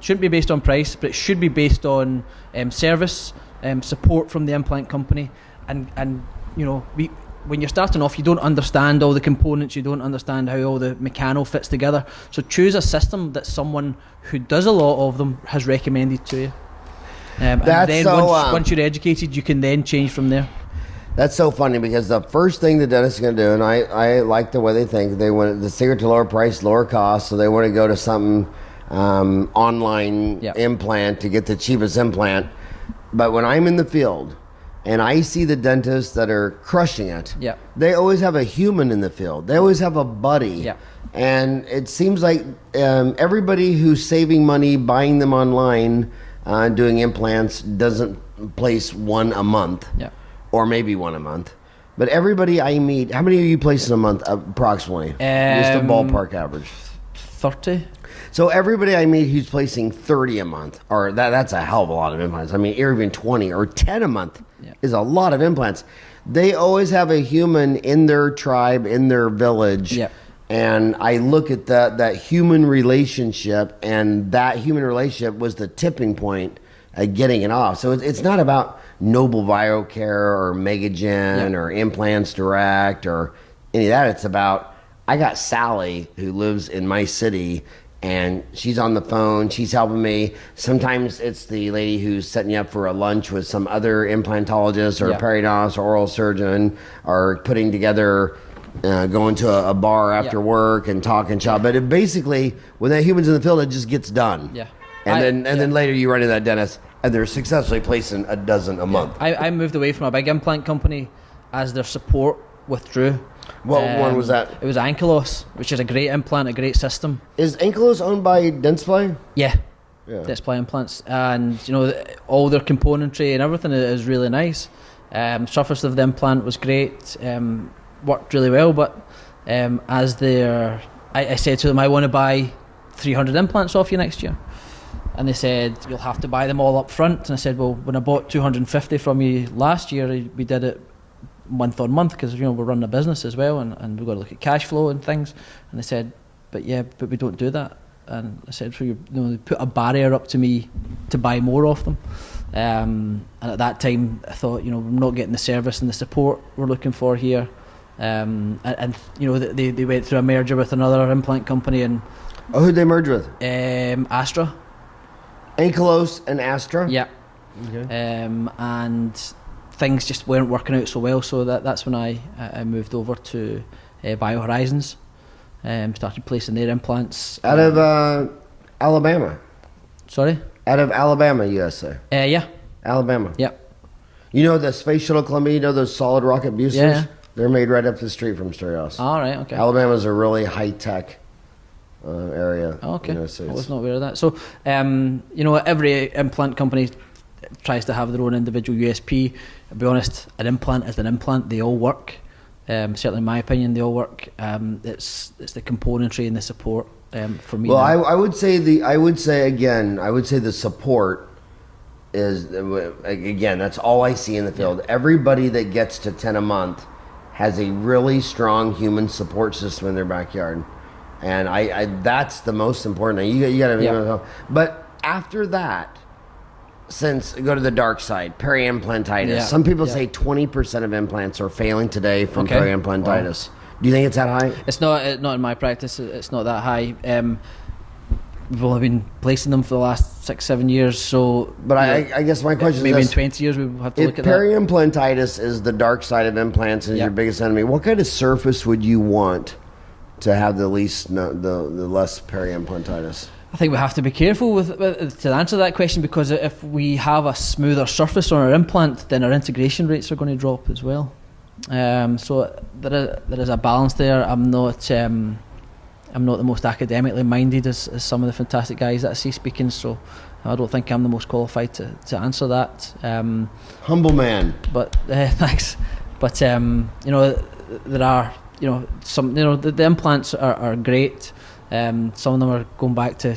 shouldn't be based on price, but it should be based on service, support from the implant company, and when you're starting off, you don't understand all the components, you don't understand how all the mechano fits together. So choose a system that someone who does a lot of them has recommended to you. And then once you're educated, you can then change from there. That's so funny because the first thing the dentist is going to do, and I like the way they think, they want the secret to lower price, lower cost, so they want to go to something online implant to get the cheapest implant. But when I'm in the field and I see the dentists that are crushing it, they always have a human in the field. They always have a buddy. And it seems like everybody who's saving money buying them online, doing implants, doesn't place one a month, or maybe one a month. But everybody I meet, how many are you placing a month approximately? Just a ballpark average. 30. So everybody I meet who's placing 30 a month, or that's a hell of a lot of implants. I mean, even 20 or 10 a month is a lot of implants. They always have a human in their tribe, in their village. And I look at that human relationship, and that human relationship was the tipping point at getting it off. So it's not about Noble BioCare or Megagen or Implants Direct or any of that. It's about, I got Sally who lives in my city, and she's on the phone. She's helping me. Sometimes it's the lady who's setting you up for a lunch with some other implantologist or a periodontist or oral surgeon, or putting together, going to a bar after work and talking shop. But it basically, when that human's in the field, it just gets done. Yeah. And then later you run into that dentist, and they're successfully placing a dozen a month. I moved away from a big implant company as their support withdrew. What one was that? It was Ankylos, which is a great implant, a great system. Is Ankylos owned by Dentsply? Yeah. Dentsply implants, and all their componentry and everything is really nice. Surface of the implant was great, worked really well. But I said to them, I want to buy 300 implants off you next year. And they said, you'll have to buy them all up front. And I said, well, when I bought 250 from you last year, we did it month on month, because we're running a business as well, and we've got to look at cash flow and things. And they said, but we don't do that. And I said, so they put a barrier up to me to buy more of them. And at that time, I thought, we're not getting the service and the support we're looking for here. And they went through a merger with another implant company. And who'd they merge with? Astra. Ankylos and Astra? Yeah. Okay. And things just weren't working out so well, so that's when I moved over to BioHorizons, started placing their implants. Out of Alabama? Sorry? Out of Alabama, USA? Yeah. Alabama? Yep. The Space Shuttle Columbia, those solid rocket boosters? Yeah. They're made right up the street from Stereos. All right, okay. Alabama's a really high-tech area. Okay, So I was not aware of that. So, every implant company tries to have their own individual USP. To be honest, an implant is an implant. They all work. Certainly, in my opinion, they all work. It's the componentry and the support for me. Well, I would say the support is, again, that's all I see in the field. Everybody that gets to 10 a month has a really strong human support system in their backyard. And I that's the most important thing. You got to But after that, go to the dark side, peri-implantitis. Yeah. Some people say 20% of implants are failing today from peri-implantitis. Wow. Do you think it's that high? It's not in my practice. It's not that high. We've only been placing them for the last 6-7 years. So, but I guess my question maybe is, in 20 years we have to look at that. Peri-implantitis is the dark side of implants and is your biggest enemy. What kind of surface would you want to have the less peri-implantitis? I think we have to be careful to answer that question, because if we have a smoother surface on our implant, then our integration rates are going to drop as well. So there is a balance there. I'm not the most academically minded as some of the fantastic guys that I see speaking, so I don't think I'm the most qualified to answer that. Humble man. But thanks. But there are some the implants are great. Some of them are going back to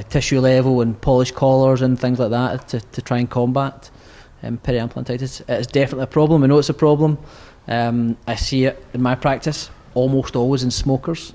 tissue level and polished collars and things like that to try and combat peri-implantitis. It's definitely a problem. I know it's a problem. I see it in my practice almost always in smokers.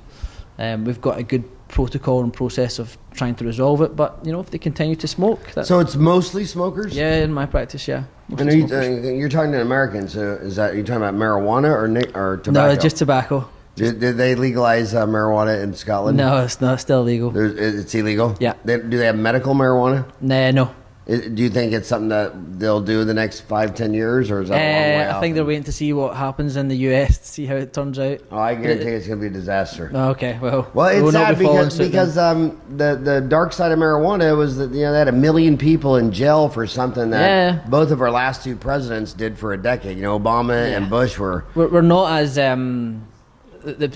We've got a good protocol and process of trying to resolve it, but if they continue to smoke, so it's mostly smokers. Yeah, in my practice, yeah. And you're talking to Americans. So you're talking about marijuana or tobacco? No, just tobacco. Did they legalize marijuana in Scotland? No, it's not. Still illegal. It's illegal? Yeah. Do they have medical marijuana? No. Do you think it's something that they'll do in the next 5-10 years, or is that a long way off? I think they're waiting to see what happens in the US to see how it turns out. Oh, I guarantee it's going to be a disaster. Okay, well, it's sad because the dark side of marijuana was that they had 1 million people in jail for something that both of our last two presidents did for a decade. Obama and Bush were. We're not as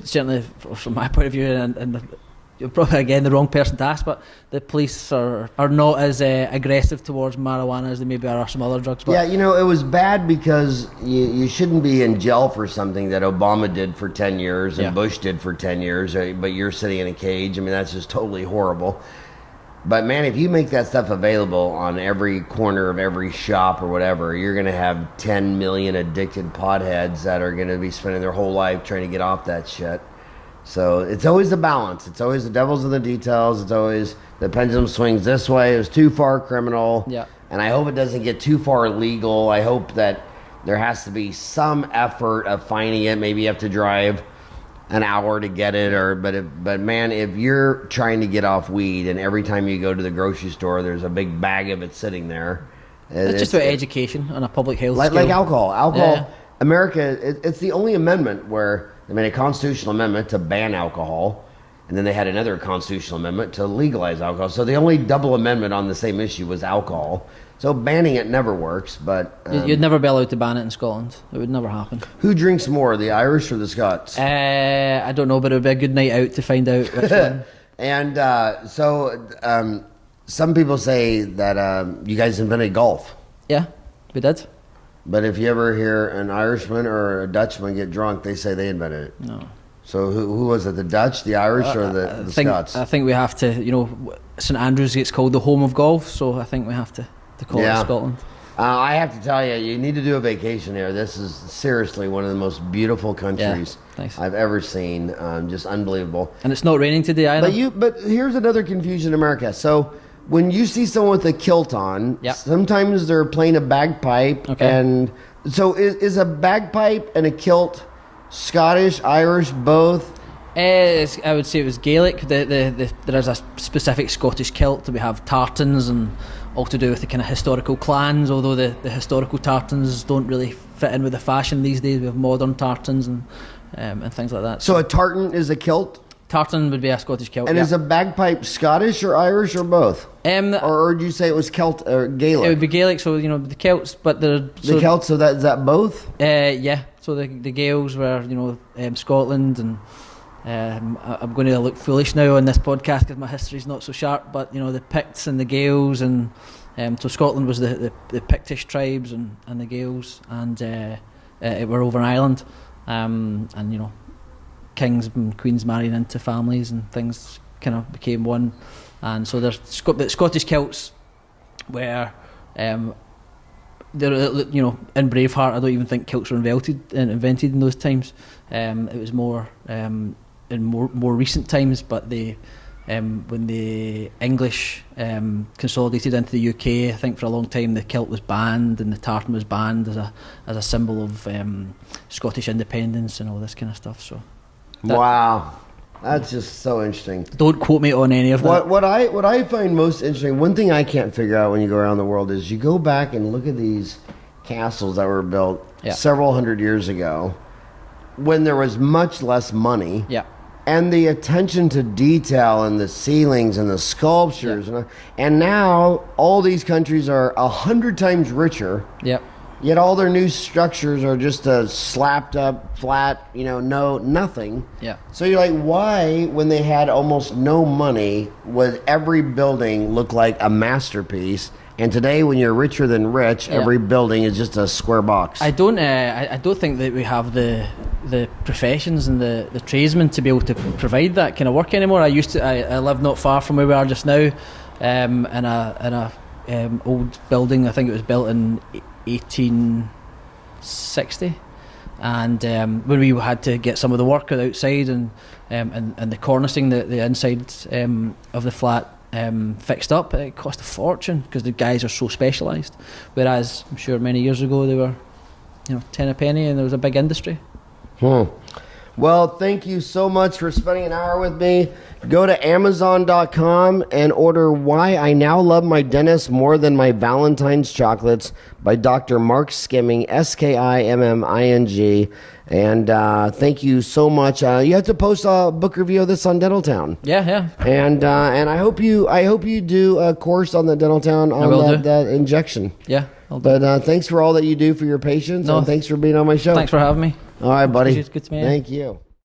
certainly from my point of view, and you're probably again the wrong person to ask, but the police are not as aggressive towards marijuana as they maybe are some other drugs. But it was bad because you shouldn't be in jail for something that Obama did for 10 years and Bush did for 10 years, but you're sitting in a cage. I mean, that's just totally horrible. But man, if you make that stuff available on every corner of every shop or whatever, you're going to have 10 million addicted potheads that are going to be spending their whole life trying to get off that shit. So it's always the balance. It's always the devil's in the details. It's always the pendulum swings this way. It was too far criminal. Yeah. And I hope it doesn't get too far legal. I hope that there has to be some effort of finding it. Maybe you have to drive an hour to get it, but man, if you're trying to get off weed and every time you go to the grocery store, there's a big bag of it sitting there. It's just about education on a public health like scale. alcohol. Yeah. America, it's the only amendment where they made a constitutional amendment to ban alcohol, and then they had another constitutional amendment to legalize alcohol. So the only double amendment on the same issue was alcohol. So banning it never works. But you'd never be allowed to ban it in Scotland. It would never happen. Who drinks more, the Irish or the Scots? I don't know, but it would be a good night out to find out which one. And some people say that you guys invented golf. Yeah, we did. But if you ever hear an Irishman or a Dutchman get drunk, they say they invented it. No. So who was it? The Dutch, the Irish, or the Scots? I think we have to. St Andrews gets called the home of golf, so I think we have to call it Scotland. I have to tell you need to do a vacation there. This is seriously one of the most beautiful countries I've ever seen. Just unbelievable. And it's not raining today either. But here's another confusion in America. So when you see someone with a kilt on, sometimes they're playing a bagpipe. Okay. And so is a bagpipe and a kilt Scottish, Irish, both? I would say it was Gaelic. There is a specific Scottish kilt. We have tartans and all to do with the kind of historical clans, although the historical tartans don't really fit in with the fashion these days. We have modern tartans and things like that. So a tartan is a kilt? Tartan would be a Scottish kilt. And is a bagpipe Scottish or Irish or both? Or did you say it was Celt or Gaelic? It would be Gaelic, so the Celts, but the Celts. So is that both? Yeah. So the Gaels were Scotland, and I'm going to look foolish now on this podcast because my history's not so sharp. But the Picts and the Gaels, and so Scotland was the Pictish tribes and the Gaels, and it were over Ireland, and kings and queens marrying into families and things kind of became one. And so there's the Scottish Celts were they're in Braveheart. I don't even think kilts were invented in those times. It was more in more recent times, but when the English consolidated into the UK, I think for a long time the kilt was banned and the tartan was banned as a symbol of Scottish independence and all this kind of stuff. So wow, that's just so interesting. Don't quote me on any of that. What I find most interesting, one thing I can't figure out when you go around the world is you go back and look at these castles that were built several hundred years ago when there was much less money. Yeah. And the attention to detail and the ceilings and the sculptures. And now all these countries are 100 times richer. Yep. Yet all their new structures are just a slapped up, flat, nothing. Yeah. So you're like, why, when they had almost no money, would every building look like a masterpiece? And today, when you're richer than rich, every building is just a square box. I don't think that we have the professions and the tradesmen to be able to provide that kind of work anymore. I live not far from where we are just now, in a old building. I think it was built in 1860, and when we had to get some of the work outside and the cornicing, the inside of the flat fixed up, it cost a fortune because the guys are so specialised. Whereas I'm sure many years ago they were, 10 a penny, and there was a big industry. Well, thank you so much for spending an hour with me. Go to Amazon.com and order Why I Now Love My Dentist More Than My Valentine's Chocolates by Dr. Mark Skimming, Skimming. And thank you so much. You have to post a book review of this on Dentaltown. Yeah. And I hope you do a course on the Dentaltown on that injection. Yeah, I'll do. But thanks for all that you do for your patients. And thanks for being on my show. Thanks for having me. All right, buddy. Good to meet you. Thank you.